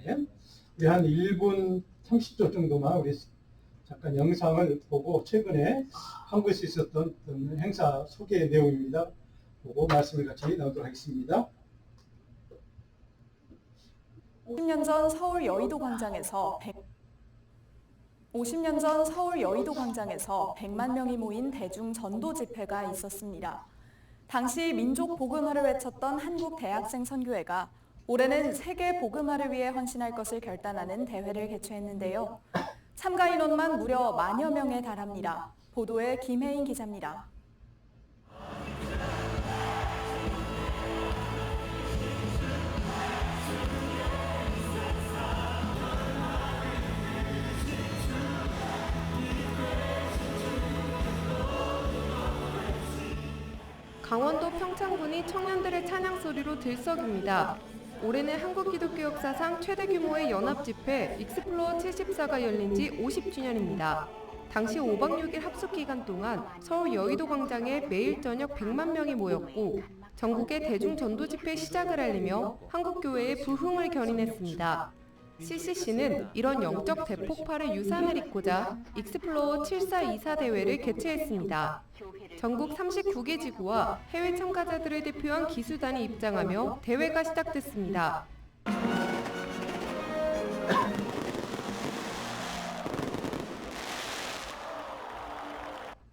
있는데 우리 한 1분 30초 정도만 우리 잠깐 영상을 보고 최근에 한국에서 있었던 어떤 행사 소개 내용입니다. 보고 말씀을 같이 나누도록 하겠습니다. 50년 전 서울 여의도 광장에서 100만 명이 모인 대중 전도 집회가 있었습니다. 당시 민족 복음화를 외쳤던 한국 대학생 선교회가 올해는 세계 복음화를 위해 헌신할 것을 결단하는 대회를 개최했는데요. 참가 인원만 무려 10,000여 명에 달합니다. 보도에 김혜인 기자입니다. 강원도 평창군이 청년들의 찬양 소리로 들썩입니다. 올해는 한국 기독교 역사상 최대 규모의 연합집회 익스플로어 74가 열린 지 50주년입니다. 당시 5박 6일 합숙 기간 동안 서울 여의도 광장에 매일 저녁 100만 명이 모였고 전국의 대중 전도 집회 시작을 알리며 한국교회의 부흥을 견인했습니다. CCC는 이런 영적 대폭발의 유산을 잇고자 익스플로어 7424 대회를 개최했습니다. 전국 39개 지구와 해외 참가자들을 대표한 기수단이 입장하며 대회가 시작됐습니다.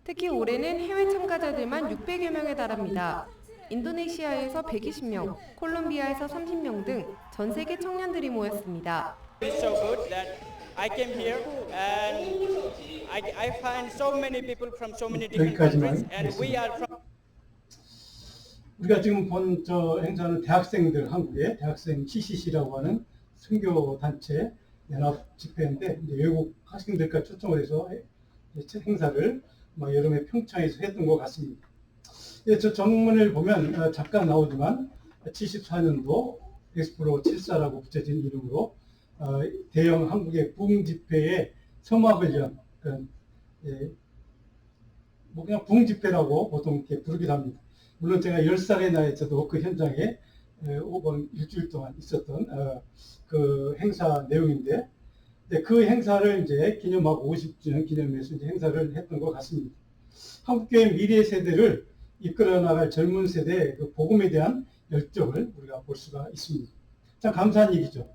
특히 올해는 해외 참가자들만 600여 명에 달합니다. 인도네시아에서 120명, 콜롬비아에서 30명 등 전 세계 청년들이 모였습니다. It's so good that I came here and I find so many people from so many different countries and we are from. 우리가 지금 본 저 행사는 대학생들 한국의 대학생 CCC라고 하는 선교 단체 연합 집회인데 이제 외국 학생들까지 초청을 해서 행사를 여름에 평창에서 했던 것 같습니다. 예, 저 정문을 보면 잠깐 나오지만 74년도 엑스플로어 74라고 붙여진 이름으로 대형 한국의 부흥 집회에 서막을 연 그런 그냥 부흥 집회라고 보통 이렇게 부르기도 합니다. 물론 제가 10살의 나이에 저도 그 현장에 5번 일주일 동안 있었던 그 행사 내용인데 그 행사를 이제 기념하고 50주년 기념해서 이제 행사를 했던 것 같습니다. 한국교회 미래 세대를 이끌어 나갈 젊은 세대의 그 복음에 대한 열정을 우리가 볼 수가 있습니다. 참 감사한 일이죠.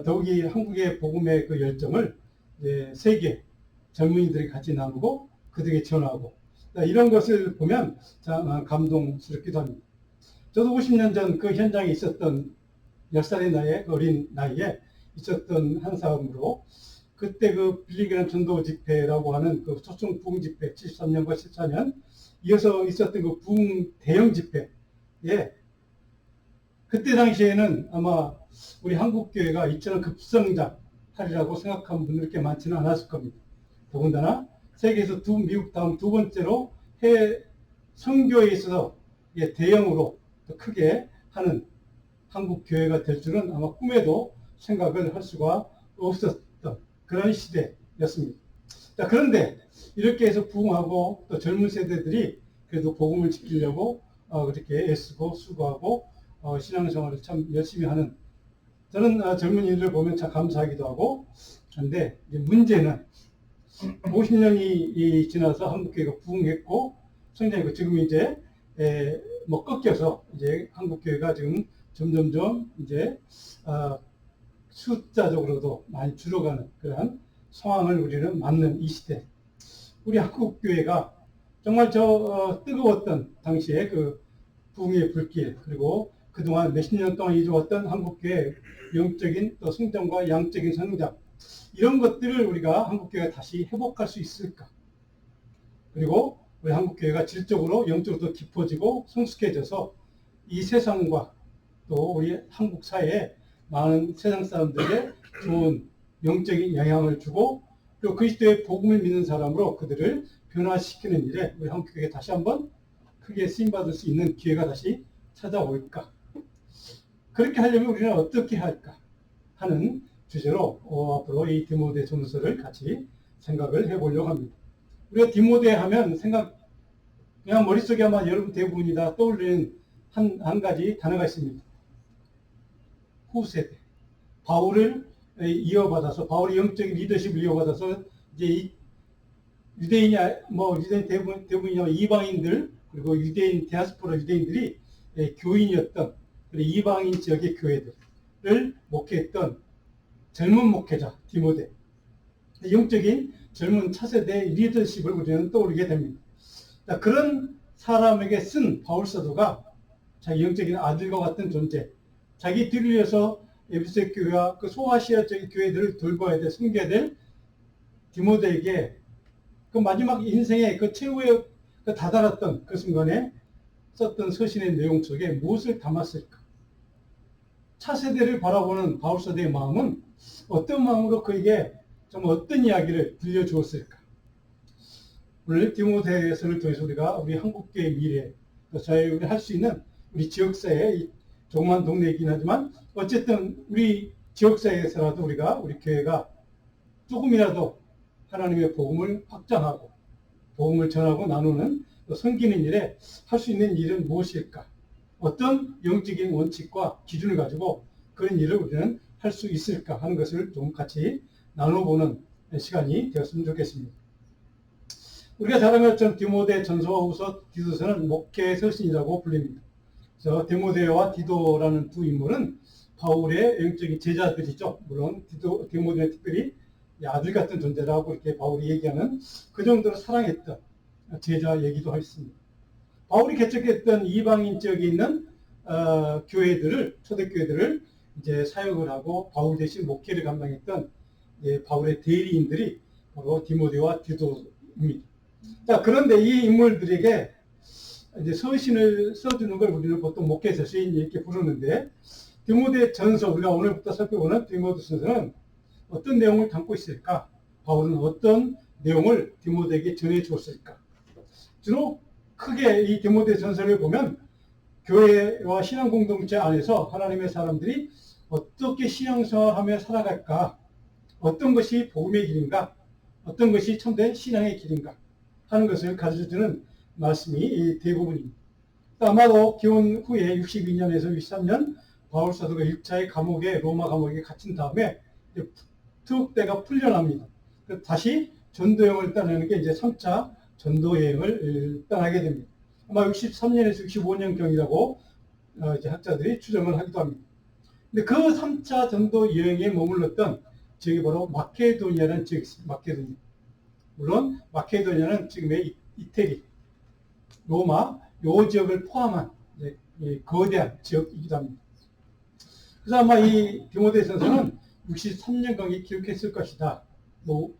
더욱이 한국의 복음의 그 열정을 이제 세계 젊은이들이 같이 나누고 그들에게 전하고 이런 것을 보면 참 감동스럽기도 합니다. 저도 50년 전 그 현장에 있었던 10살의 나이에 어린 나이에 있었던 한 사람으로 그때 그 빌리그램 전도 집회라고 하는 그 초청 부흥 집회 73년과 14년 이어서 있었던 그 부흥 대형 집회에 그때 당시에는 아마 우리 한국교회가 이처럼 급성장하리라고 생각한 분들이 그렇게 많지는 않았을 겁니다. 더군다나 세계에서 미국 다음 두 번째로 해외 선교에 있어서 대형으로 크게 하는 한국교회가 될 줄은 아마 꿈에도 생각을 할 수가 없었던 그런 시대였습니다. 자, 그런데 이렇게 해서 부흥하고 또 젊은 세대들이 그래도 복음을 지키려고 그렇게 애쓰고 수고하고 신앙생활을 참 열심히 하는 저는 젊은이들을 보면 참 감사하기도 하고 그런데 이제 문제는 50년이 지나서 한국교회가 부흥했고 성장했고 지금 이제 꺾여서 이제 한국교회가 지금 점점점 이제 숫자적으로도 많이 줄어가는 그러한 상황을 우리는 맞는 이 시대. 우리 한국교회가 정말 뜨거웠던 당시에 그 부흥의 불길 그리고 그동안 몇십 년 동안 이루었던 한국교회의 영적인 또 성장과 양적인 성장 이런 것들을 우리가 한국교회가 다시 회복할 수 있을까? 그리고 우리 한국교회가 질적으로 영적으로 더 깊어지고 성숙해져서 이 세상과 또 우리 한국 사회에 많은 세상 사람들에게 좋은 영적인 영향을 주고 또 그리스도의 복음을 믿는 사람으로 그들을 변화시키는 일에 우리 한국교회가 다시 한번 크게 쓰임받을 수 있는 기회가 다시 찾아올까? 그렇게 하려면 우리는 어떻게 할까? 하는 주제로 앞으로 이 디모데 전서를 같이 생각을 해보려고 합니다. 우리가 디모데 하면 그냥 머릿속에 아마 여러분 대부분이 다 떠올리는 한 가지 단어가 있습니다. 후세대. 바울을 이어받아서 바울의 영적인 리더십을 이어받아서 이제 유대인이 뭐 유대인 대부분이 이방인들 그리고 유대인 디아스포라 유대인들이 교인이었던 이방인 지역의 교회들을 목회했던 젊은 목회자 디모데 영적인 젊은 차세대 리더십을 우리는 떠올리게 됩니다. 그런 사람에게 쓴 바울 사도가 자기 영적인 아들과 같은 존재, 자기 뒤를 이어서 에베소 교회와 그 소아시아 쪽의 교회들을 돌봐야 될, 섬겨야 될 디모데에게 그 마지막 인생의 그 최후의 그 다다랐던 그 순간에 썼던 서신의 내용 속에 무엇을 담았을까? 차세대를 바라보는 바울 사도의 마음은 어떤 마음으로 그에게 좀 어떤 이야기를 들려주었을까? 오늘 디모데서를 통해서 우리가 우리 한국교회 미래, 또 저희 할 수 있는 우리 지역사회, 조그만 동네이긴 하지만 어쨌든 우리 지역사회에서라도 우리 교회가 조금이라도 하나님의 복음을 확장하고 복음을 전하고 나누는 섬기는 일에 할 수 있는 일은 무엇일까? 어떤 영적인 원칙과 기준을 가지고 그런 일을 우리는 할 수 있을까 하는 것을 좀 같이 나눠보는 시간이 되었으면 좋겠습니다. 우리가 잘 아는 것처럼 디모데 전서와 후서 디도서는 목회 서신이라고 불립니다. 그래서 디모데와 디도라는 두 인물은 바울의 영적인 제자들이죠. 물론 디모데는 특별히 아들 같은 존재라고 이렇게 바울이 얘기하는 그 정도로 사랑했던 제자 얘기도 하였습니다. 바울이 개척했던 이방인 지역에 있는 교회들을 초대교회들을 이제 사역을 하고 바울 대신 목회를 감당했던 바울의 대리인들이 바로 디모데와 디도입니다. 자, 그런데 이 인물들에게 이제 서신을 써주는 걸 우리는 보통 목회 서신 이렇게 부르는데 디모데 전서 우리가 오늘부터 살펴보는 디모데 전서는 어떤 내용을 담고 있을까? 바울은 어떤 내용을 디모데에게 전해 주었을까? 주로 크게 이 디모데 전서를 보면 교회와 신앙 공동체 안에서 하나님의 사람들이 어떻게 신앙생활하며 살아갈까? 어떤 것이 복음의 길인가? 어떤 것이 참된 신앙의 길인가? 하는 것을 가르쳐주는 말씀이 대부분입니다. 아마도 기원 후에 62년에서 63년 바울 사도가 1차의 감옥에 로마 감옥에 갇힌 다음에 툭 때가 풀려납니다. 다시 전도여행을 떠나는 게 이제 3차 전도여행을 떠나게 됩니다. 아마 63년에서 65년경이라고 이제 학자들이 추정을 하기도 합니다. 근데 그 3차 전도여행에 머물렀던 지역이 바로 마케도니아라는 지역이 있습니다. 마케도니아. 물론 마케도니아는 지금의 이태리, 로마 요 지역을 포함한 거대한 지역이기도 합니다. 그래서 아마 이 디모데전서는 63년경에 기록했을 것이다. 뭐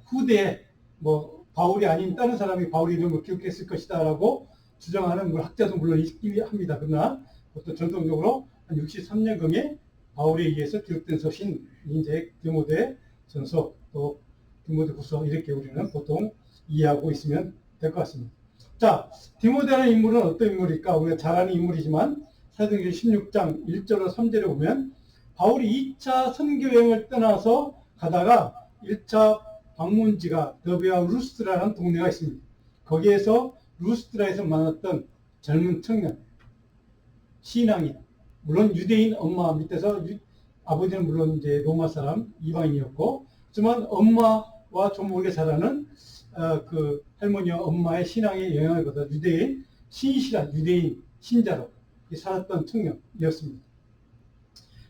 후대에 뭐 바울이 아닌 다른 사람이 바울 이름을 기록했을 것이다라고 주장하는 학자도 물론 있긴 합니다. 그러나 보통 전통적으로 한 63년경에 바울에 의해서 기록된 서신이 이제 디모데전서 또 디모데후서 이렇게 우리는 보통 이해하고 있으면 될 것 같습니다. 자, 디모데라는 인물은 어떤 인물일까? 우리가 잘 아는 인물이지만 사도행전 16장 1절로 3절에 보면 바울이 2차 선교여행을 떠나서 가다가 1차 방문지가 더베와 루스트라는 동네가 있습니다. 거기에서 루스트라에서 만났던 젊은 청년, 신앙인, 물론 유대인 엄마 밑에서 아버지는 물론 이제 로마 사람 이방인이었고, 하지만 엄마와 좀 오래 자라는 그 할머니와 엄마의 신앙에 영향을 받아 유대인 신실한 유대인 신자로 살았던 청년이었습니다.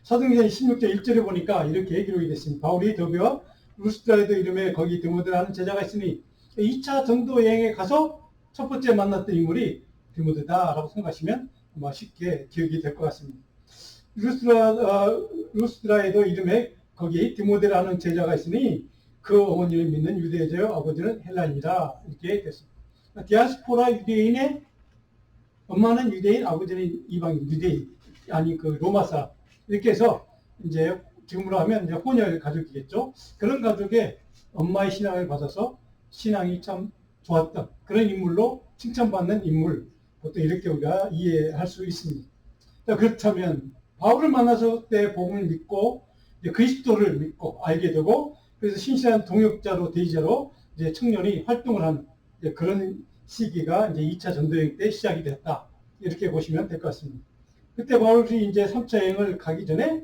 사도행전 16장 1절에 보니까 이렇게 기록이 됐습니다. 바울이 더베와 루스트라에도 이름에 거기 디모데라는 제자가 있으니 2차 전도 여행에 가서 첫 번째 만났던 인물이 디모데다라고 생각하시면 아마 쉽게 기억이 될 것 같습니다. 루스트라에도 이름에 거기 디모데라는 제자가 있으니 그 어머니를 믿는 유대자요 아버지는 헬라인이라 이렇게 됐습니다. 디아스포라 유대인의 엄마는 유대인, 아버지는 이방인, 유대인 아니 그 로마 사람 이렇게 해서 이제 지금으로 하면 이제 혼혈 가족이겠죠. 그런 가족의 엄마의 신앙을 받아서 신앙이 참 좋았던 그런 인물로 칭찬받는 인물 보통 이렇게 우리가 이해할 수 있습니다. 자, 그렇다면 바울을 만나서 때 복음을 믿고 이제 그리스도를 믿고 알게 되고 그래서 신실한 동역자로 대지자로 이제 청년이 활동을 하는 그런 시기가 이제 2차 전도여행 때 시작이 됐다. 이렇게 보시면 될 것 같습니다. 그때 바울이 이제 3차 여행을 가기 전에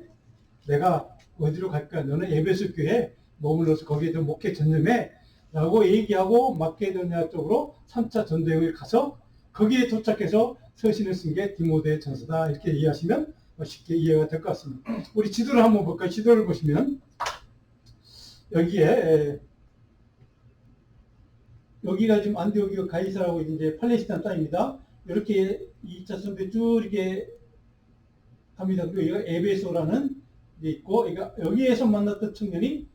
내가 어디로 갈까? 너는 에베소 교회에 머물러서 거기에 좀 목회 전념해 라고 얘기하고 마케도니아 쪽으로 3차 전도여행을 가서 거기에 도착해서 서신을 쓴 게 디모데 전서다. 이렇게 이해하시면 쉽게 이해가 될 것 같습니다. 우리 지도를 한번 볼까요? 지도를 보시면 여기에 여기가 지금 안디오키아 가이사라고 이제 팔레스타인 땅입니다. 이렇게 2차 선대 쭉 이렇게 갑니다. 그리고 여기가 에베소라는 게 있고, 여기에서 만났던 청년이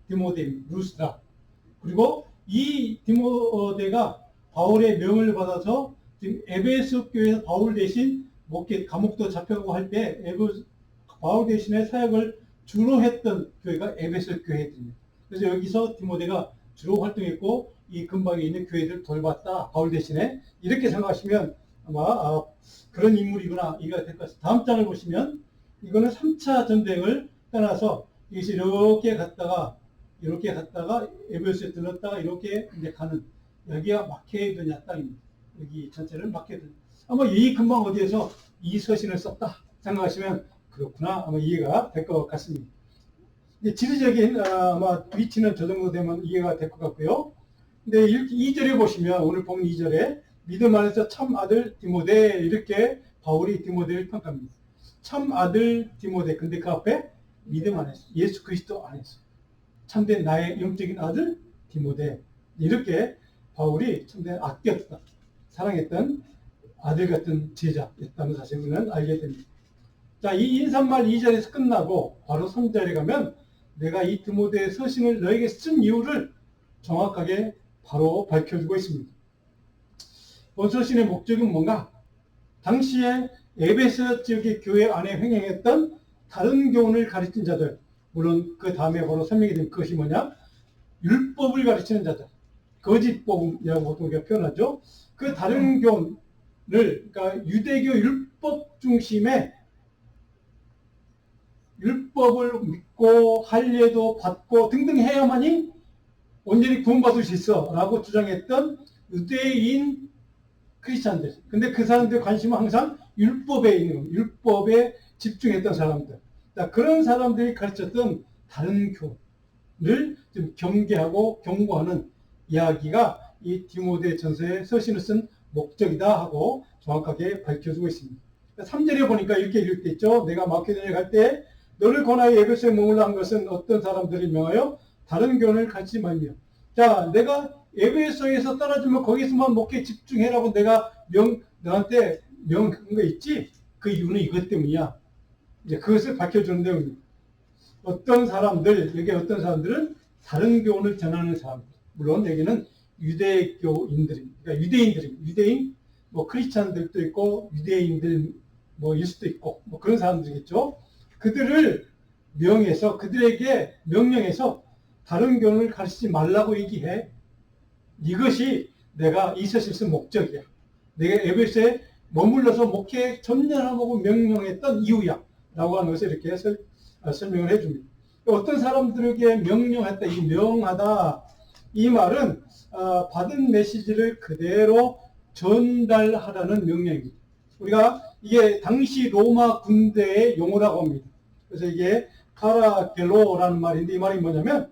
디모데, 루스라. 그리고 이 디모데가 바울의 명을 받아서 지금 에베소 교회에서 바울 대신 목회 감옥도 잡혀가고 할 때 바울 대신에 사역을 주로 했던 교회가 에베소 교회입니다. 그래서 여기서 디모데가 주로 활동했고 이 근방에 있는 교회들을 돌봤다. 바울 대신에 이렇게 생각하시면 아마 그런 인물이구나 이해가 될 것 같습니다. 다음 장을 보시면 이거는 3차 전쟁을 떠나서 이것이 이렇게 갔다가 에베소에 들렀다가 이렇게 이제 가는 여기가 마케도니아 땅입니다. 여기 전체를 마케도니아. 아마 이 근방 어디에서 이 서신을 썼다 생각하시면 그렇구나 아마 이해가 될 것 같습니다. 지리적인 아마 위치는 저 정도 되면 이해가 될 것 같고요. 근데 2절에 보시면 오늘 본 2절에 믿음 안에서 참 아들 디모데 이렇게 바울이 디모데를 평가합니다. 참 아들 디모데. 근데 그 앞에 믿음 안에서 예수 그리스도 안에서 참된 나의 영적인 아들 디모데. 이렇게 바울이 참된 아꼈다 사랑했던 아들 같은 제자였다는 사실을 우리는 알게 됩니다. 자, 이 인사말 2절에서 끝나고 바로 3절에 가면 내가 이 디모데의 서신을 너에게 쓴 이유를 정확하게 바로 밝혀주고 있습니다. 본 서신의 목적은 뭔가? 당시에 에베소 지역의 교회 안에 횡행했던 다른 교훈을 가르친 자들, 물론 그 다음에 바로 설명이 된 것이 뭐냐? 율법을 가르치는 자들, 거짓 복음이라고 보통 우리가 표현하죠. 그 다른 교훈을, 그러니까 유대교 율법 중심의 율법을 믿고 할례도 받고 등등 해야만이 온전히 구원받을 수 있어 라고 주장했던 유대인 크리스찬들. 근데 그 사람들의 관심은 항상 율법에 있는 겁니다. 율법에 집중했던 사람들. 그런 사람들이 가르쳤던 다른 교를 좀 경계하고 경고하는 이야기가 이 디모데 전서에 서신을 쓴 목적이다 하고 정확하게 밝혀주고 있습니다. 3절에 보니까 이렇게 읽을 때 있죠. 내가 마케도니아에 갈 때 너를 권하여 에베소에 머물러 한 것은 어떤 사람들을 명하여 다른 교훈을 가르치지 말며. 자, 내가 에베소에서 떨어지면 거기서만 목회에 집중해라고 내가 너한테 명한 거 있지? 그 이유는 이것 때문이야. 이제 그것을 밝혀주는 내용입니다. 어떤 사람들은 다른 교훈을 전하는 사람들. 물론 여기는 유대교인들입니다. 그러니까 유대인, 크리스찬들도 있고, 유대인들, 일 수도 있고, 그런 사람들이겠죠. 그들을 그들에게 명령해서 다른 교훈을 가르치지 말라고 얘기해. 이것이 내가 이 서신을 쓴 목적이야. 내가 에베소에 머물러서 목회에 전념하고 명령했던 이유야. 라고 하는 것을 이렇게 설명을 해줍니다. 어떤 사람들에게 명령했다, 이 명하다. 이 말은 받은 메시지를 그대로 전달하라는 명령입니다. 우리가 이게 당시 로마 군대의 용어라고 합니다. 그래서 이게 카라겔로라는 말인데 이 말이 뭐냐면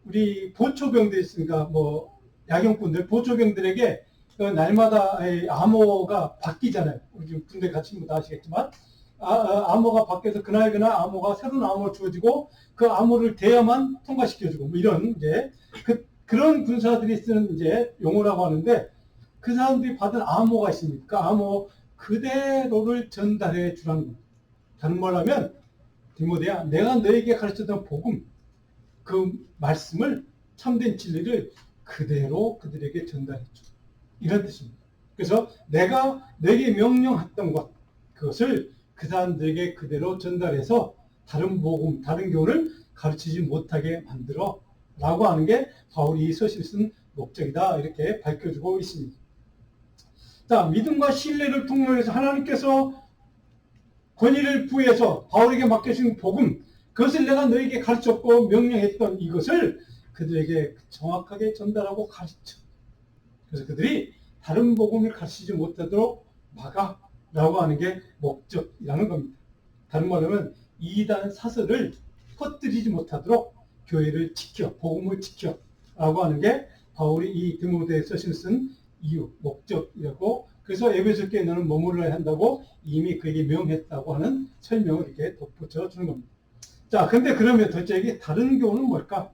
우리 보초병들 있으니까 야경꾼들 보초병들에게 날마다 암호가 바뀌잖아요. 우리 지금 군대 같이 다 아시겠지만 암호가 바뀌어서 그날 암호가 새로운 암호를 주어지고 그 암호를 대야만 통과시켜주고 이런 이제 그런 군사들이 쓰는 이제 용어라고 하는데 그 사람들이 받은 암호가 있습니다. 그 암호 그대로를 전달해 주라는 겁니다. 다른 말로 하면 디모데야, 내가 너에게 가르쳤던 복음, 그 말씀을 참된 진리를 그대로 그들에게 전달해 줘. 이런 뜻입니다. 그래서 내가 너에게 명령했던 것, 그것을 그 사람들에게 그대로 전달해서 다른 복음, 다른 교훈을 가르치지 못하게 만들어 라고 하는 게 바울이 이 서신을 쓴 목적이다. 이렇게 밝혀주고 있습니다. 자, 믿음과 신뢰를 통로해서 하나님께서 권위를 부여해서 바울에게 맡겨주신 복음, 그것을 내가 너에게 가르쳤고 명령했던 이것을 그들에게 정확하게 전달하고 가르쳐. 그래서 그들이 다른 복음을 가르치지 못하도록 막아라고 하는 게 목적이라는 겁니다. 다른 말로 하면 이단 사설을 퍼뜨리지 못하도록 교회를 지켜, 복음을 지켜 라고 하는 게 바울이 이 디모데서신을 쓴 이유, 목적이라고, 그래서 에베소 교회에 너는 머물러야 한다고 이미 그에게 명했다고 하는 설명을 이렇게 덧붙여 주는 겁니다. 자, 근데 그러면 도대체 이게 다른 교훈은 뭘까?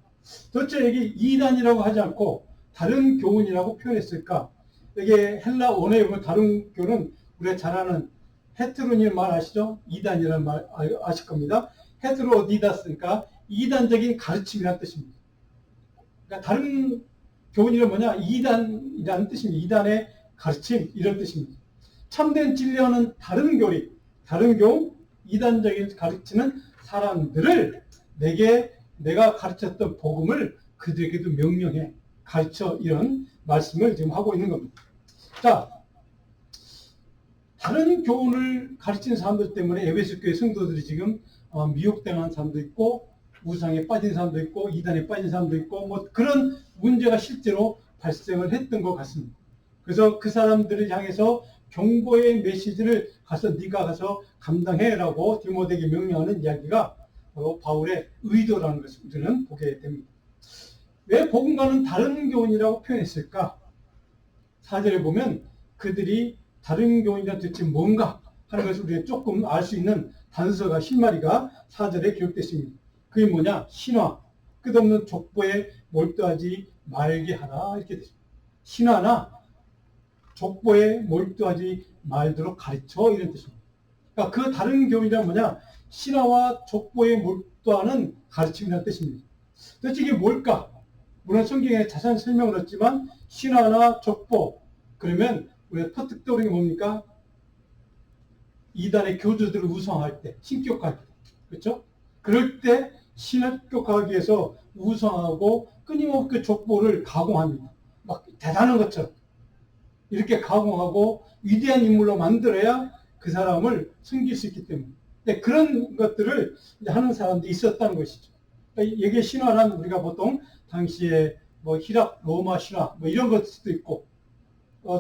도대체 이게 이단이라고 하지 않고 다른 교훈이라고 표현했을까? 이게 헬라 원어에 보면 다른 교훈은 우리가 잘 아는 헤트로니를 말 아시죠? 이단이라는 말 아실 겁니다. 헤트로디다스니까 이단적인 가르침이라는 뜻입니다. 그러니까 다른 교훈이란 뭐냐? 이단이라는 뜻입니다. 이단의 가르침 이런 뜻입니다. 참된 진리와는 다른 교리, 다른 교훈, 이단적인 가르치는 사람들을 내가 가르쳤던 복음을 그들에게도 명령해 가르쳐, 이런 말씀을 지금 하고 있는 겁니다. 자, 다른 교훈을 가르치는 사람들 때문에 에베소 교회 성도들이 지금 미혹당한 사람도 있고 우상에 빠진 사람도 있고 이단에 빠진 사람도 있고 뭐 그런 문제가 실제로 발생을 했던 것 같습니다. 그래서 그 사람들을 향해서 경고의 메시지를 네가 가서 감당해라고 디모데에게 명령하는 이야기가 바로 바울의 의도라는 것을 우리는 보게 됩니다. 왜 복음과는 다른 교훈이라고 표현했을까? 4절에 보면 그들이 다른 교훈이란 도대체 뭔가 하는 것을 우리가 조금 알 수 있는 단서가 실마리가 4절에 기록됐습니다. 그게 뭐냐? 신화, 끝없는 족보에 몰두하지 말게 하라, 이렇게 되죠. 신화나 족보에 몰두하지 말도록 가르쳐, 이런 뜻입니다. 그러니까 그 다른 교훈이란 뭐냐? 신화와 족보에 몰두하는 가르침이라는 뜻입니다. 도대체 이게 뭘까? 물론 성경에 자세한 설명을 했지만 신화나 족보, 그러면 우리가 퍼뜩 떠오르는 게 뭡니까? 이단의 교주들을 우상할 때, 신격할 때, 그렇죠? 그럴 때 신격하기 위해서 우상하고 끊임없게 족보를 가공합니다. 막 대단한 것처럼 이렇게 가공하고 위대한 인물로 만들어야 그 사람을 섬길 수 있기 때문에. 근데 그런 것들을 하는 사람들이 있었다는 것이죠. 그러니까 이게 신화란 우리가 보통 당시에 뭐 히랍, 로마 신화 뭐 이런 것일 수도 있고,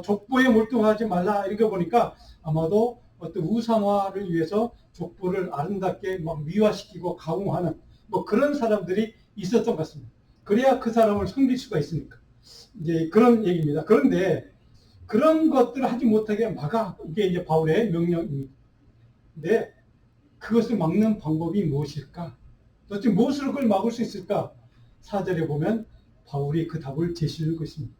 족보에 몰두하지 말라 이런 거 보니까 아마도 어떤 우상화를 위해서 족보를 아름답게 막 미화시키고 가공하는 뭐 그런 사람들이 있었던 것 같습니다. 그래야 그 사람을 섬길 수가 있으니까. 이제 그런 얘기입니다. 그런데 그런 것들을 하지 못하게 막아, 이게 이제 바울의 명령입니다. 근데 그것을 막는 방법이 무엇일까? 도대체 무엇으로 그걸 막을 수 있을까? 4절에 보면 바울이 그 답을 제시할 것입니다.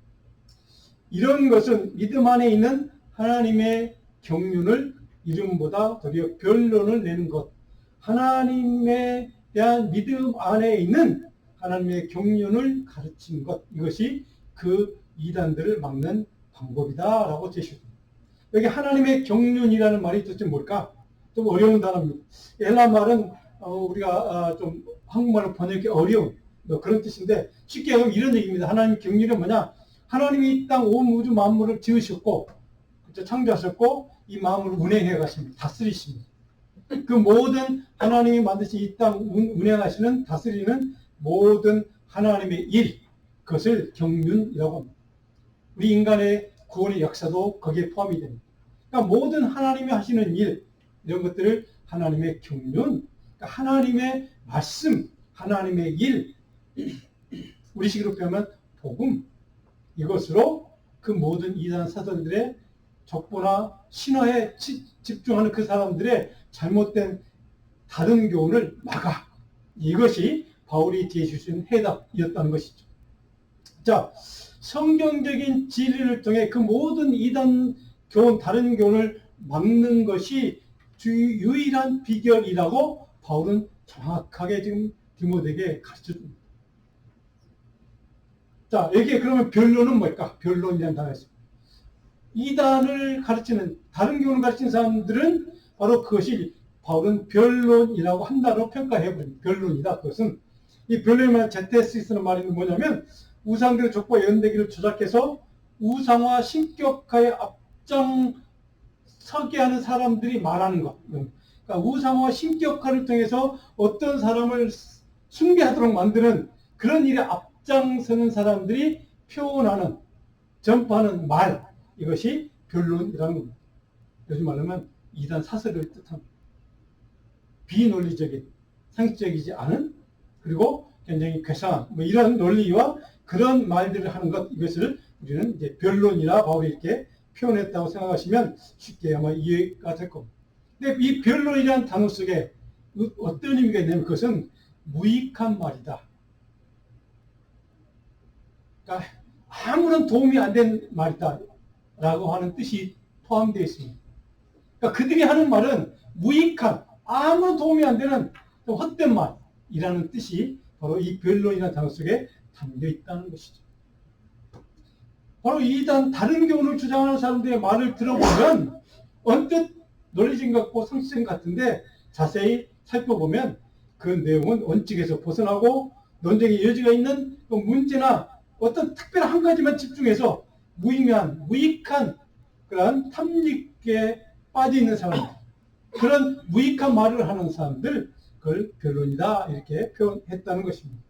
이런 것은 믿음 안에 있는 하나님의 경륜을 이름보다 도리어 변론을 내는 것, 하나님에 대한 믿음 안에 있는 하나님의 경륜을 가르치는 것, 이것이 그 이단들을 막는 방법이다라고 제시합니다. 여기 하나님의 경륜이라는 말이 도대체 뭘까? 좀 어려운 단어입니다. 헬라 말은 우리가 좀 한국말로 번역하기 어려운 그런 뜻인데, 쉽게 하면 이런 얘기입니다. 하나님의 경륜은 뭐냐? 하나님이 이 땅 온 우주 만물을 지으셨고, 그렇죠? 창조하셨고, 이 마음을 운행해 가십니다. 다스리십니다. 그 모든 하나님이 만드신 이 땅 운행하시는, 다스리는 모든 하나님의 일, 그것을 경륜이라고 합니다. 우리 인간의 구원의 역사도 거기에 포함이 됩니다. 그러니까 모든 하나님이 하시는 일, 이런 것들을 하나님의 경륜, 그러니까 하나님의 말씀, 하나님의 일, 우리식으로 표현하면 복음, 이것으로 그 모든 이단 사도들의 족보나 신화에 집중하는 그 사람들의 잘못된 다른 교훈을 막아. 이것이 바울이 제시한 해답이었다는 것이죠. 자, 성경적인 진리를 통해 그 모든 이단 교훈, 다른 교훈을 막는 것이 유일한 비결이라고 바울은 정확하게 지금 디모데에게 가르쳐 줍니다. 자, 여기에 그러면 변론은 뭘까? 변론이라는 단어가 있습니다. 이단을 가르치는, 다른 교훈을 가르치는 사람들은 바로 그것이 바울은 변론이라고 한다로 평가해버립니다. 변론이다. 그것은 이 변론이란 ZS 쓰는 말이 뭐냐면 우상들의 족보와 연대기를 조작해서 우상화 신격화에 앞장서게 하는 사람들이 말하는 것. 그러니까 우상화 신격화를 통해서 어떤 사람을 숭배하도록 만드는 그런 일에 앞장서는 사람들이 표현하는, 전파하는 말, 이것이 변론이라는 겁니다. 요즘 말하면 이단 사설을 뜻합니다. 비논리적인, 상식적이지 않은, 그리고 굉장히 괴상한 뭐 이런 논리와 그런 말들을 하는 것, 이것을 우리는 이제 변론이라 바울이 이렇게 표현했다고 생각하시면 쉽게 아마 이해가 될 겁니다. 근데 이 변론이라는 단어 속에 어떤 의미가 있냐면 그것은 무익한 말이다. 그러니까 아무런 도움이 안 된 말이다 라고 하는 뜻이 포함되어 있습니다. 그러니까 그들이 하는 말은 무익한, 아무 도움이 안 되는 헛된 말이라는 뜻이 바로 이 변론이라는 단어 속에 담겨 있다는 것이죠. 바로 다른 교훈을 주장하는 사람들의 말을 들어보면 언뜻 논리적인 것 같고 상식적인 것 같은데 자세히 살펴보면 그 내용은 원칙에서 벗어나고 논쟁의 여지가 있는 문제나 어떤 특별한 한 가지만 집중해서 무익한 그런 탐닉에 빠져 있는 사람들, 그런 무익한 말을 하는 사람들, 그걸 변론이다 이렇게 표현했다는 것입니다.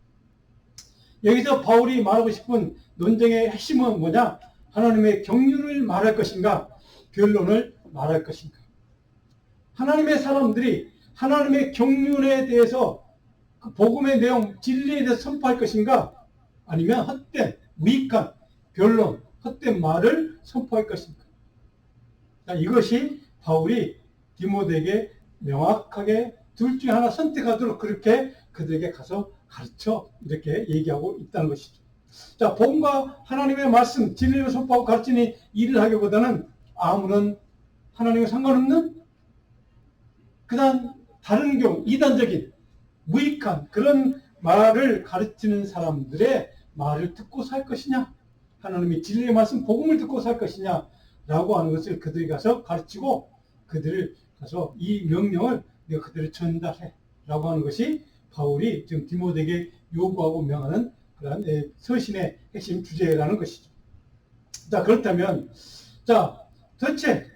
여기서 바울이 말하고 싶은 논쟁의 핵심은 뭐냐? 하나님의 경륜을 말할 것인가? 변론을 말할 것인가? 하나님의 사람들이 하나님의 경륜에 대해서 그 복음의 내용, 진리에 대해서 선포할 것인가? 아니면 헛된, 무익한 변론, 헛된 말을 선포할 것인가? 자, 이것이 바울이 디모데에게 명확하게 둘 중에 하나 선택하도록 그렇게 그들에게 가서 가르쳐 이렇게 얘기하고 있다는 것이죠. 자, 복음과 하나님의 말씀, 진리를 선포하고 가르치는 일을 하기보다는 아무런 하나님과 상관없는 그다음 다른 경우 이단적인 무익한 그런 말을 가르치는 사람들의 말을 듣고 살 것이냐, 하나님의 진리의 말씀 복음을 듣고 살 것이냐 라고 하는 것을 그들이 가서 가르치고 그들을 가서 이 명령을 내가 그들을 전달해 라고 하는 것이 바울이 지금 디모데에게 요구하고 명하는 그런 서신의 핵심 주제라는 것이죠. 자, 그렇다면 자, 도대체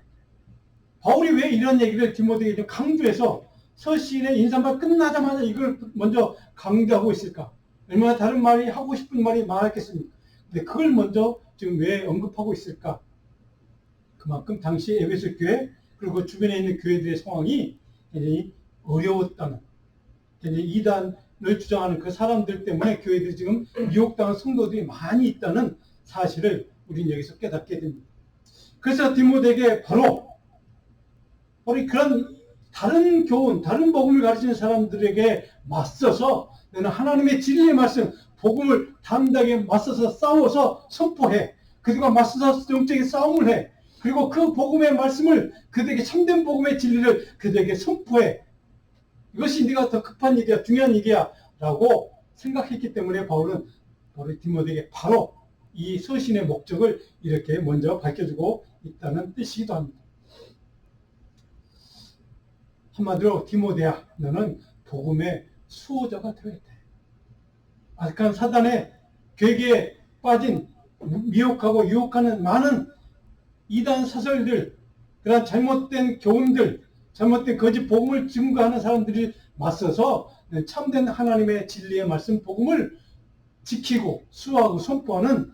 바울이 왜 이런 얘기를 디모데에게 좀 강조해서 서신의 인사말 끝나자마자 이걸 먼저 강조하고 있을까? 얼마나 다른 말이 하고 싶은 말이 많았겠습니까? 근데 그걸 먼저 지금 왜 언급하고 있을까? 그만큼 당시 에베소 교회 그리고 주변에 있는 교회들의 상황이 굉장히 어려웠다는, 굉장히 이단을 주장하는 그 사람들 때문에 교회들이 지금 미혹당한 성도들이 많이 있다는 사실을 우리는 여기서 깨닫게 됩니다. 그래서 디모데에게 바로 그런 다른 교훈, 다른 복음을 가르치는 사람들에게 맞서서 너는 하나님의 진리의 말씀, 복음을 담대하게 맞서서 싸워서 선포해. 그들과 맞서서 영적인 싸움을 해. 그리고 그 복음의 말씀을 그들에게 참된 복음의 진리를 그들에게 선포해. 이것이 네가 더 급한 얘기야, 중요한 얘기야 라고 생각했기 때문에 바울은 디모데에게 바로 이 서신의 목적을 이렇게 먼저 밝혀주고 있다는 뜻이기도 합니다. 한마디로 디모데야, 너는 복음의 수호자가 되어야 돼. 악한 사단의 괴계에 빠진 미혹하고 유혹하는 많은 이단 사설들, 그런 잘못된 교훈들, 잘못된 거짓 복음을 증거하는 사람들이 맞서서 참된 하나님의 진리의 말씀 복음을 지키고 수호하고 선포하는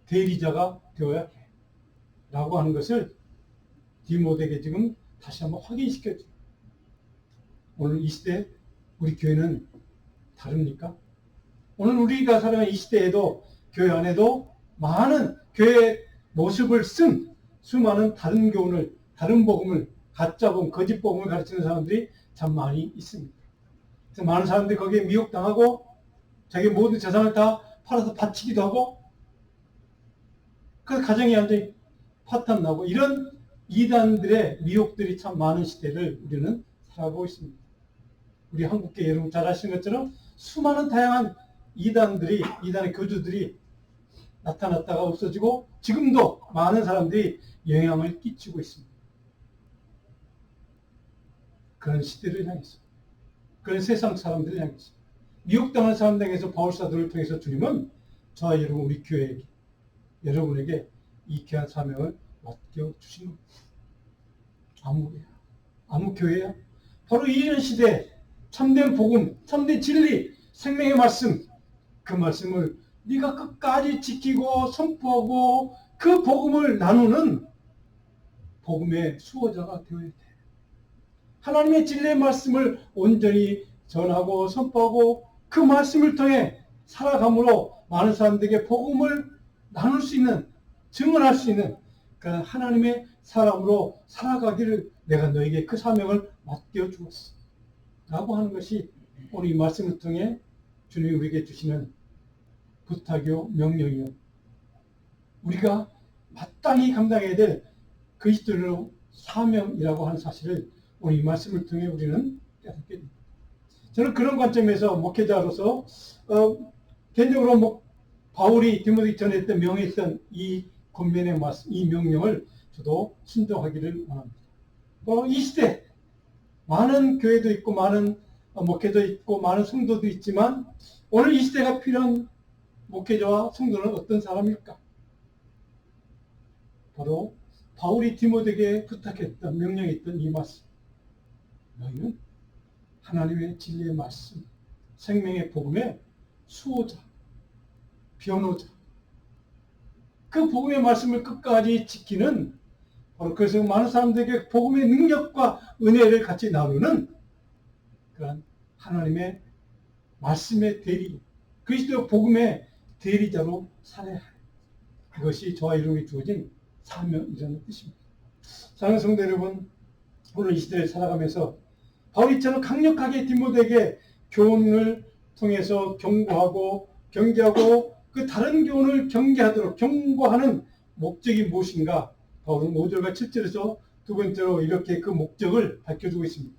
대리자가 되어야 해 라고 하는 것을 디모데에게 지금 다시 한번 확인시켜줘요. 오늘 이 시대 우리 교회는 다릅니까? 오늘 우리가 살아가는 이 시대에도 교회 안에도 많은 교회의 모습을 쓴 수많은 다른 교훈을, 다른 복음을, 가짜 복음, 거짓 복음을 가르치는 사람들이 참 많이 있습니다. 그래서 많은 사람들이 거기에 미혹당하고 자기 모든 재산을 다 팔아서 바치기도 하고 그 가정이 완전히 파탄나고 이런 이단들의 미혹들이 참 많은 시대를 우리는 살아가고 있습니다. 우리 한국계 여러분 잘 아시는 것처럼 수많은 다양한 이단의 교주들이 나타났다가 없어지고 지금도 많은 사람들이 영향을 끼치고 있습니다. 그런 시대를 향해서, 그런 세상 사람들을 향해서, 미혹당한 사람들 향해서 바울사도를 통해서 주님은 저와 여러분 우리 교회에게, 여러분에게 이 귀한 사명을 맡겨주신 겁니다. 아무 교회야? 바로 이런 시대에 참된 복음, 참된 진리, 생명의 말씀, 그 말씀을 네가 끝까지 지키고 선포하고 그 복음을 나누는 복음의 수호자가 되어야 돼. 하나님의 진리의 말씀을 온전히 전하고 선포하고 그 말씀을 통해 살아감으로 많은 사람들에게 복음을 나눌 수 있는, 증언할 수 있는 그 하나님의 사람으로 살아가기를 내가 너에게 그 사명을 맡겨 주었어 라고 하는 것이 오늘 이 말씀을 통해 주님이 우리에게 주시는 부탁이요 명령이요 우리가 마땅히 감당해야 될 그리스도로 사명이라고 하는 사실을 오늘 이 말씀을 통해 우리는 깨닫게 됩니다. 저는 그런 관점에서 목회자로서 개인적으로 바울이 디모데에게 전했던 명했던 이 권면의 말씀, 이 명령을 저도 순종하기를 원합니다. 이 시대 많은 교회도 있고 많은 목회도 있고 많은 성도도 있지만 오늘 이 시대가 필요한 목회자와 성도는 어떤 사람일까? 바로 바울이 디모데에게 부탁했던 명령했던 이 말씀. 너희는 하나님의 진리의 말씀, 생명의 복음의 수호자, 변호자. 그 복음의 말씀을 끝까지 지키는 바로 그래서 많은 사람들에게 복음의 능력과 은혜를 같이 나누는 그런 하나님의 말씀의 대리, 그리스도 복음의 대리자로 살아야 해. 이것이 저와 여러분이 주어진 사명이라는 뜻입니다. 사랑하는 성도 여러분, 오늘 이 시대를 살아가면서 바울이처럼 강력하게 디모데에게 교훈을 통해서 경고하고 경계하고 그 다른 교훈을 경계하도록 경고하는 목적이 무엇인가? 바울은 5절과 7절에서 두 번째로 이렇게 그 목적을 밝혀주고 있습니다.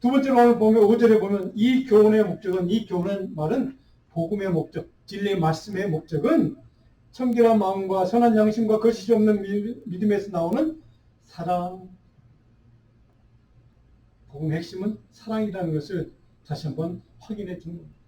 두 번째로 오늘 보면 5절에 보면 이 교훈의 목적은 이 교훈은 말은 복음의 목적, 진리의 말씀의 목적은 청결한 마음과 선한 양심과 거짓이 없는 믿음에서 나오는 사랑. 복음의 핵심은 사랑이라는 것을 다시 한번 확인해 주는 겁니다.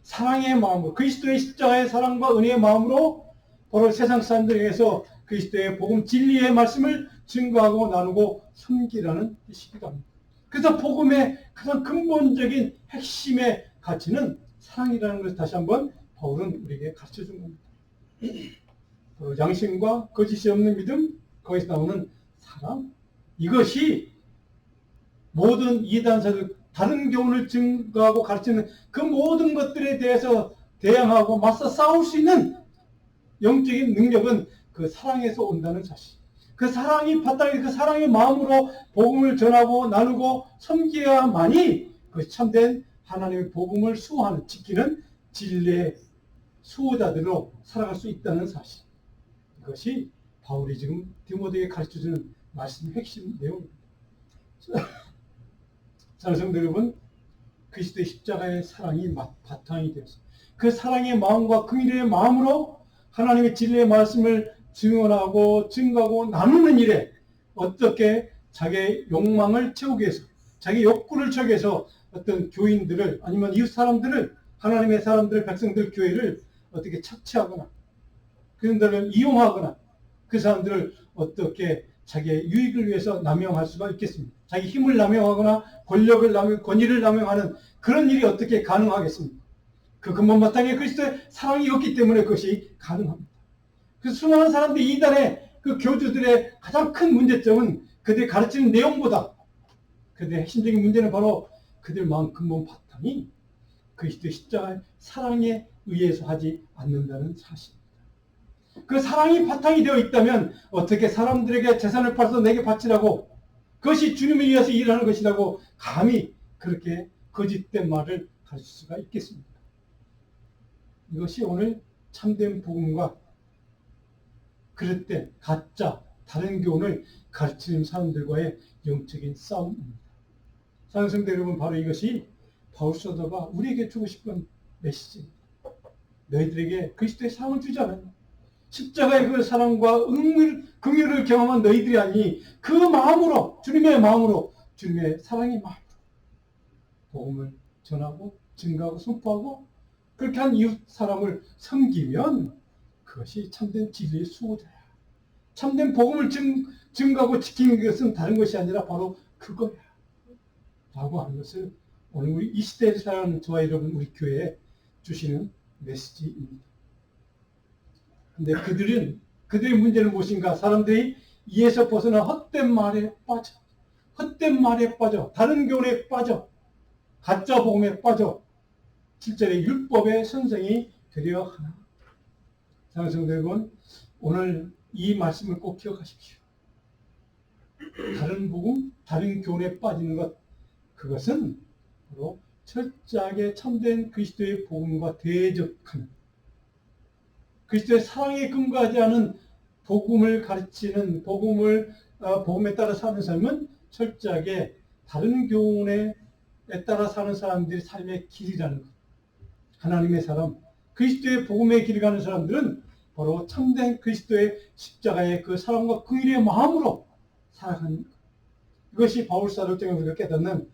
사랑의 마음으로 그리스도의 십자가의 사랑과 은혜의 마음으로 바로 세상 사람들에게서 그리스도의 복음 진리의 말씀을 증거하고 나누고 섬기라는 뜻이기도 합니다. 그래서 복음의 가장 근본적인 핵심의 가치는 사랑이라는 것을 다시 한번 바울은 우리에게 가르쳐준 겁니다. 양심과 거짓이 없는 믿음, 거기서 나오는 사랑, 이것이 모든 이단사들 다른 교훈을 증거하고 가르치는 그 모든 것들에 대해서 대항하고 맞서 싸울 수 있는 영적인 능력은 그 사랑에서 온다는 사실. 그 사랑이 바탕에 그 사랑의 마음으로 복음을 전하고 나누고 섬겨야만이 그 참된 하나님의 복음을 수호하는, 지키는 진리의 수호자들로 살아갈 수 있다는 사실. 이것이 바울이 지금 디모데에게 가르쳐주는 말씀의 핵심 내용입니다. 사랑하는 성도 여러분, 그리스도의 십자가의 사랑이 바탕이 되어서 그 사랑의 마음과 긍휼의 마음으로 하나님의 진리의 말씀을 증언하고 증거하고 나누는 일에 어떻게 자기의 욕망을 채우기 위해서, 자기 욕구를 채우기 위해서 어떤 교인들을 아니면 이웃 사람들을, 하나님의 사람들, 백성들, 교회를 어떻게 착취하거나 그들을 이용하거나 그 사람들을 어떻게 자기의 유익을 위해서 남용할 수가 있겠습니까? 자기 힘을 남용하거나 권위를 남용하는 그런 일이 어떻게 가능하겠습니까? 그 근본 바탕에 그리스도의 사랑이 없기 때문에 그것이 가능합니다. 그 수많은 사람들이 이단의 그 교주들의 가장 큰 문제점은 그들이 가르치는 내용보다 그들의 핵심적인 문제는 바로 그들 마음 근본 바탕이 그리스도의 십자가의 사랑에 의해서 하지 않는다는 사실입니다. 그 사랑이 바탕이 되어 있다면 어떻게 사람들에게 재산을 팔아서 내게 바치라고, 그것이 주님을 위해서 일하는 것이라고 감히 그렇게 거짓된 말을 가르칠 수가 있겠습니까? 이것이 오늘 참된 복음과 그릇된 가짜 다른 교훈을 가르치는 사람들과의 영적인 싸움입니다. 사랑하는 성도 여러분, 바로 이것이 바울 사도가 우리에게 주고 싶은 메시지입니다. 너희들에게 그리스도의 사랑을 주지 않았냐? 십자가의 그 사랑과 긍휼을 경험한 너희들이 아니 그 마음으로, 주님의 마음으로, 주님의 사랑의 마음으로 복음을 전하고 증거하고 선포하고 그렇게 한 이웃 사람을 섬기면 그것이 참된 진리의 수호자야. 참된 복음을 증거하고 지키는 것은 다른 것이 아니라 바로 그거야 라고 하는 것을 오늘 우리 이 시대에 살아가는 저와 여러분, 우리 교회에 주시는 메시지입니다. 근데 그들의 문제는 무엇인가? 사람들이 이에서 벗어나 헛된 말에 빠져 헛된 말에 빠져, 다른 교훈에 빠져, 가짜 복음에 빠져 7절의 율법의 선생이 되려 하나. 사랑하는 성도 여러분, 오늘 이 말씀을 꼭 기억하십시오. 다른 복음, 다른 교훈에 빠지는 것, 그것은 바로 철저하게 참된 그리스도의 복음과 대적하는, 그리스도의 사랑에 근거하지 않은 복음을 가르치는, 복음에 따라 사는 삶은 철저하게 다른 교훈에 따라 사는 사람들의 삶의 길이라는 것. 하나님의 사람, 그리스도의 복음의 길을 가는 사람들은 바로 참된 그리스도의 십자가의 그 사랑과 긍휼의 마음으로 살아가는 것. 이것이 바울사를 통해 우리가 깨닫는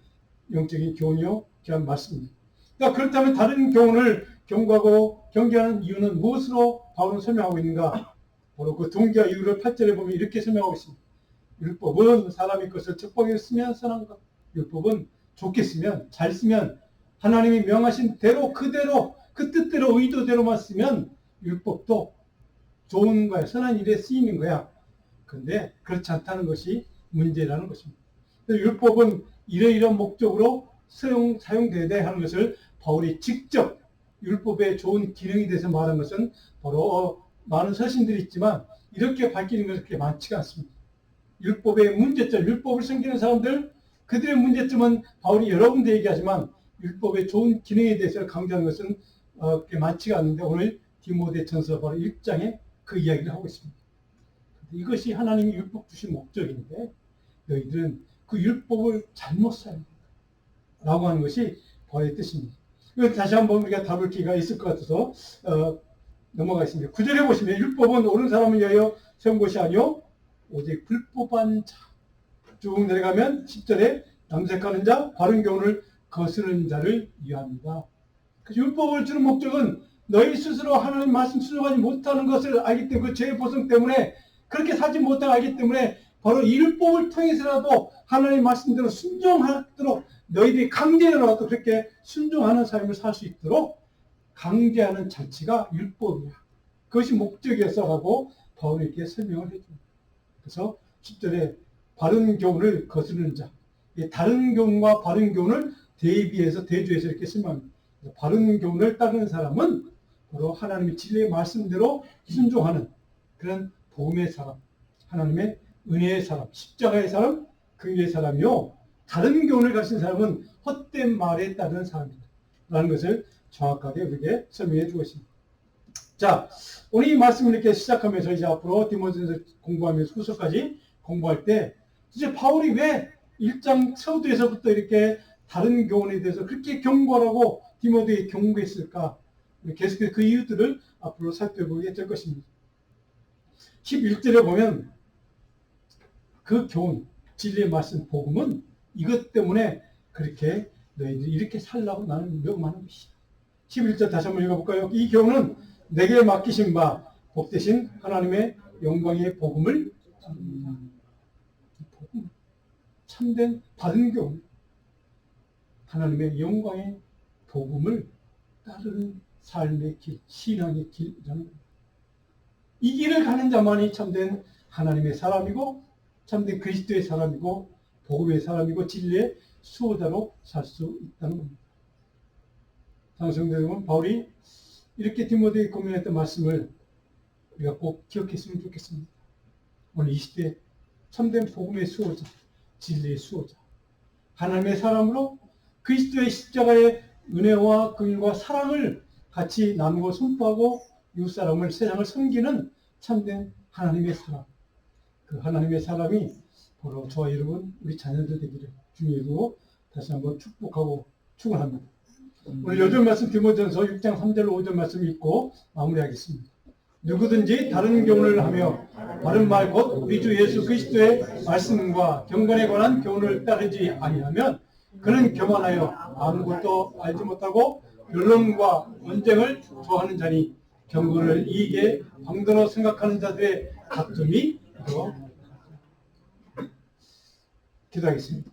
영적인 교훈이요, 귀한 말씀입니다. 그러니까 그렇다면 다른 교훈을 경고하고 경계하는 이유는 무엇으로 바울은 설명하고 있는가? 바로 그 동기와 이유를 8절에 보면 이렇게 설명하고 있습니다. 율법은 사람의 것을 척박하게 쓰면 선한 것. 율법은 좋게 쓰면, 잘 쓰면, 하나님이 명하신 대로 그대로 그 뜻대로 의도대로만 쓰면 율법도 좋은 거야, 선한 일에 쓰이는 거야. 그런데 그렇지 않다는 것이 문제라는 것입니다. 율법은 이러이러한 목적으로 사용되어야 돼 하는 것을 바울이 직접 율법의 좋은 기능이 돼서 말한 것은 바로 많은 서신들이 있지만 이렇게 밝히는 것은 그렇게 많지가 않습니다. 율법의 문제점, 율법을 섬기는 사람들, 그들의 문제점은 바울이 여러 군데 얘기하지만 율법의 좋은 기능에 대해서 강조하는 것은 그렇게 많지가 않는데 오늘 디모데전서 바로 1장에 그 이야기를 하고 있습니다. 이것이 하나님이 율법 주신 목적인데 너희들은 그 율법을 잘못 사용한다 라고 하는 것이 바울의 뜻입니다. 다시 한번 우리가 다룰 기회가 있을 것 같아서 넘어가겠습니다. 9절에 보시면 율법은 옳은 사람을 위하여 세운 것이 아니요 오직 불법한 자. 쭉 내려가면 10절에 남색하는 자, 바른 교훈을 거스르는 자를 위합니다. 그래서 율법을 주는 목적은 너희 스스로 하나님 말씀 순종하지 못하는 것을 알기 때문에 그 죄의 보성 때문에 그렇게 살지 못하고 알기 때문에 바로 이 율법을 통해서라도 하나님 말씀대로 순종하도록 너희들이 강제로라도 그렇게 순종하는 삶을 살 수 있도록 강제하는 장치가 율법이야. 그것이 목적이었어라고 바울이 이렇게 설명을 해줍니다. 그래서 10절에 바른 교훈을 거스르는 자, 다른 교훈과 바른 교훈을 대비해서 대조해서 이렇게 설명합니다. 바른 교훈을 따르는 사람은 바로 하나님의 진리의 말씀대로 순종하는 그런 복음의 사람, 하나님의 은혜의 사람, 십자가의 사람, 긍휼의 사람이요. 다른 교훈을 가진 사람은 헛된 말에 따르는 사람이다 라는 것을 정확하게 우리에게 설명해 주고 있습니다. 자, 오늘 이 말씀을 이렇게 시작하면서 이제 앞으로 디모데전서 공부하면서 후서까지 공부할 때 이제 바울이 왜 1장 서두에서부터 이렇게 다른 교훈에 대해서 그렇게 경고하라고 디모데에 경고했을까? 계속해서 그 이유들을 앞으로 살펴보게 될 것입니다. 11절에 보면 그 교훈, 진리의 말씀, 복음은 이것 때문에 그렇게 너희들이 이렇게 살라고 나는 명하는 것이야. 11절 다시 한번 읽어볼까요? 이 교훈은 내게 맡기신 바 복되신 하나님의 영광의 복음을 복음, 참된 바른 교훈, 하나님의 영광의 복음을 따르는 삶의 길, 신앙의 길이라는 겁니다. 이 길을 가는 자만이 참된 하나님의 사람이고 참된 그리스도의 사람이고 복음의 사람이고 진리의 수호자로 살 수 있다는 겁니다. 사랑하는 여러분, 바울이 이렇게 디모데에 고민했던 말씀을 우리가 꼭 기억했으면 좋겠습니다. 오늘 이 시대에 참된 복음의 수호자, 진리의 수호자, 하나님의 사람으로 그리스도의 십자가의 은혜와 긍휼과 사랑을 같이 나누고 선포하고 이웃사람을, 세상을 섬기는 참된 하나님의 사람. 그 하나님의 사람이 바로 저와 여러분, 우리 자녀들 되기를 주님으로 다시 한번 축복하고 축원합니다. 오늘 요즘 말씀 디모데전서 6장 3절 5절 말씀 읽고 마무리하겠습니다. 누구든지 다른 교훈을 하며 바른 말 곧 우리 주 예수 그리스도의 말씀과 경건에 관한 교훈을 따르지 아니하면 그는 교만하여 아무것도 알지 못하고 변론과 논쟁을 좋아하는 자니 경건을 이익에 방도로 생각하는 자들의 다툼이 기도하겠습니다.